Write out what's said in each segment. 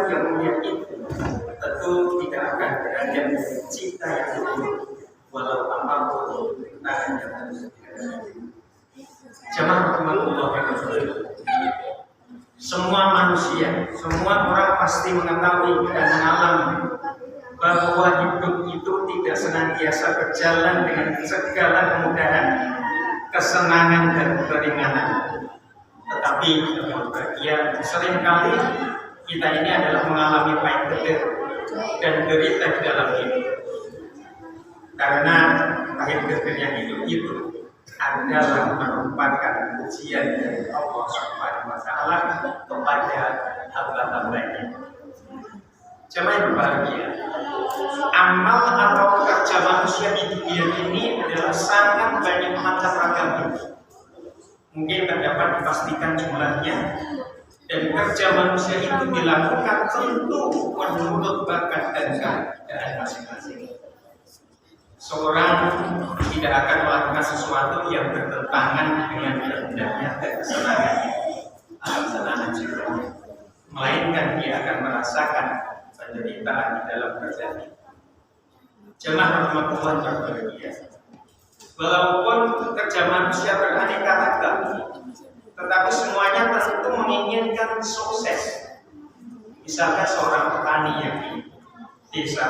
yang mulia itu tentu tidak akan berada cinta yang utuh walau apapun tangannya. Jemaah rahmatullah yang berbahagia, semua manusia, semua orang pasti mengetahui dan mengalami bahwa hidup itu tidak senantiasa berjalan dengan segala kemudahan, kesenangan dan keringanan. Tetapi yang bahagia seringkali kita ini adalah mengalami pahit pedih dan derita di dalam hidup. Karena pahit pedihnya hidup itu adalah merupakan ujian dari Allah Subhanahu wa Ta'ala kepada hamba-hambanya. Jemaah yang berbahagia, amal atau kerja manusia di dunia ini adalah sangat banyak macam-macam. Mungkin tak dapat dipastikan jumlahnya, dan kerja manusia itu dilakukan tentu menurut bakat dan keadaan masing-masing. Seorang tidak akan melakukan sesuatu yang bertentangan dengan kehendaknya dan kesenangannya atau kesenangan jiwa, melainkan dia akan merasakan penderitaan di dalam kerjanya. Jemaah rahmatullah yang berbahagia, walaupun kerja manusia beraneka ragam, tetapi semuanya tentu menginginkan sukses. Misalkan seorang petani yang di desa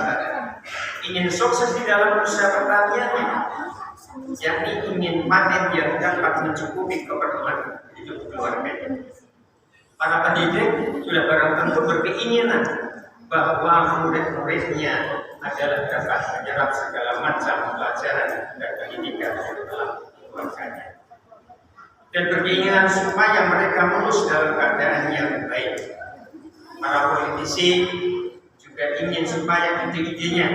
ingin sukses di dalam usaha pertaniannya, yakni ingin panen yang dapat mencukupi keperluan hidup keluarganya. Para pendidik sudah barang tentu berkeinginan bahwa murid-muridnya adalah dapat menyerap segala macam pelajaran dan pendidikan di dalam keluarganya, dan berkeinginan supaya mereka lulus dalam keadaan yang baik. Para politisi juga ingin supaya ide-idenya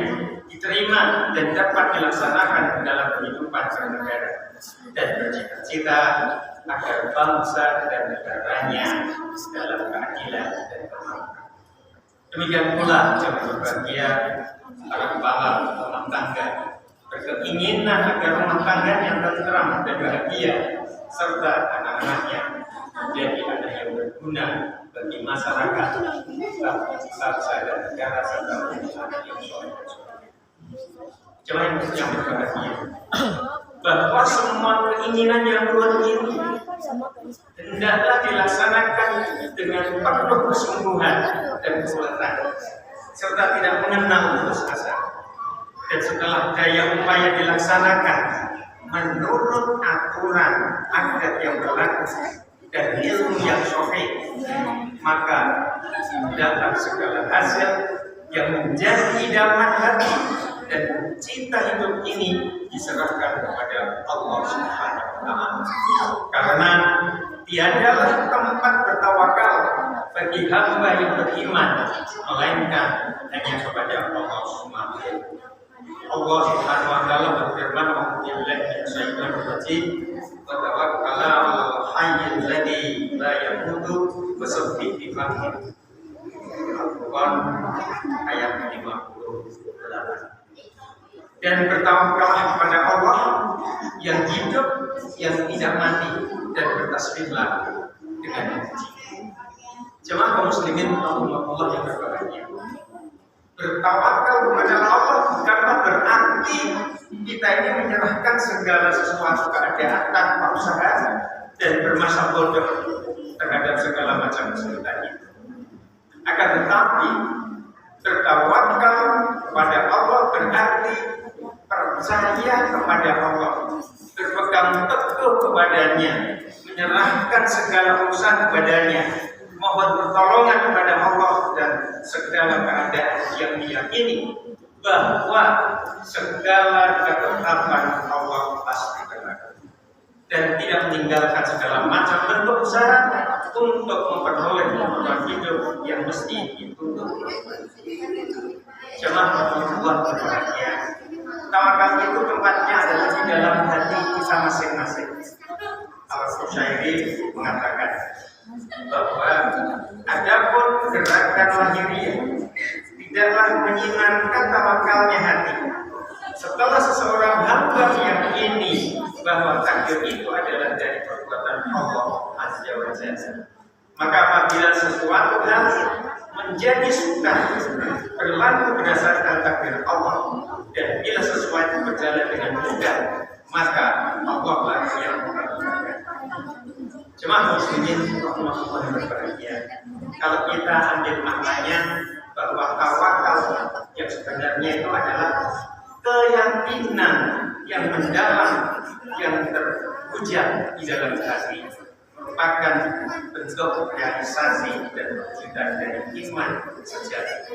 diterima dan dapat dilaksanakan dalam kehidupan bernegara, dan bercita-cita agar bangsa dan negaranya dalam keadilan dan kemakmuran. Demikian pula jemaah berbahagia, para kepala rumah tangga berkeinginan agar rumah tangga yang tentram dan bahagia serta anak-anaknya menjadi anak yang berguna bagi masyarakat, bangsa dan negara serta umat yang soleh. Jemaah yang berbahagia, bahwa semua keinginan yang luar ini hendaklah dilaksanakan dengan penuh kesungguhan dan kekuatan, serta tidak mengenal putus asa. Dan setelah daya upaya dilaksanakan menurut aturan adat yang berlaku dan ilmu yang sahih, maka datang segala hasil yang menjadi idaman hati, dan cinta hidup ini diserahkan kepada Allah Subhanahu wa Ta'ala. Karena tiadalah tempat bertawakal bagi hamba yang beriman melainkan hanya kepada Allah Subhanahu wa Ta'ala. Allah Subhanahu wa Ta'ala berfirman, "Alhamdulillah syaitanir rajim, wa tawakkal 'alal hayyil ladzi la yamutu wa sabbih bihamdihi." Al-Quran ayat 58. Dan bertawakallah kepada Allah yang hidup, yang tidak mati, dan bertasbihlah dengan puji. Jemaah kaum muslimin rahimahullah yang berbahagia, bertawakal kepada Allah bukanlah berarti kita ini menyerahkan segala sesuatu keadaan tanpa usaha dan bermasa bodoh terhadap segala macam kesulitan itu. Akan tetapi bertawakal kepada Allah berarti percaya kepada Allah, berpegang teguh kepadanya, menyerahkan segala urusan kepadanya, mohon pertolongan kepada Allah dan segala keadaan yang diyakini bahwa segala ketetapan Allah pasti berlaku, dan tidak meninggalkan segala macam bentuk usaha untuk memperoleh kebutuhan hidup yang mesti dituntut. Jemaah Allah berbahagia, tawakal itu tempatnya adalah di dalam hati kita masing-masing. Al-Qushairi mengatakan bahwa adapun berdasarkan lahiriah, tidaklah menyinarkan tawakalnya hati. Setelah seseorang hamba meyakini bahwa takdir itu adalah dari perbuatan Allah Azza wa Jalla, maka apabila sesuatu hal menjadi suka berlaku berdasarkan takdir Allah, dan bila sesuatu berjalan dengan mudah, maka Allah lah yang mengabulkan. Jemaah muslimin rahimakumullah berbahagia, kalau kita ambil maknanya bahwa tawakal yang sebenarnya itu adalah keyakinan yang mendalam, yang terhujat di dalam hati, merupakan bentuk realisasi dan wujud dari iman sejati.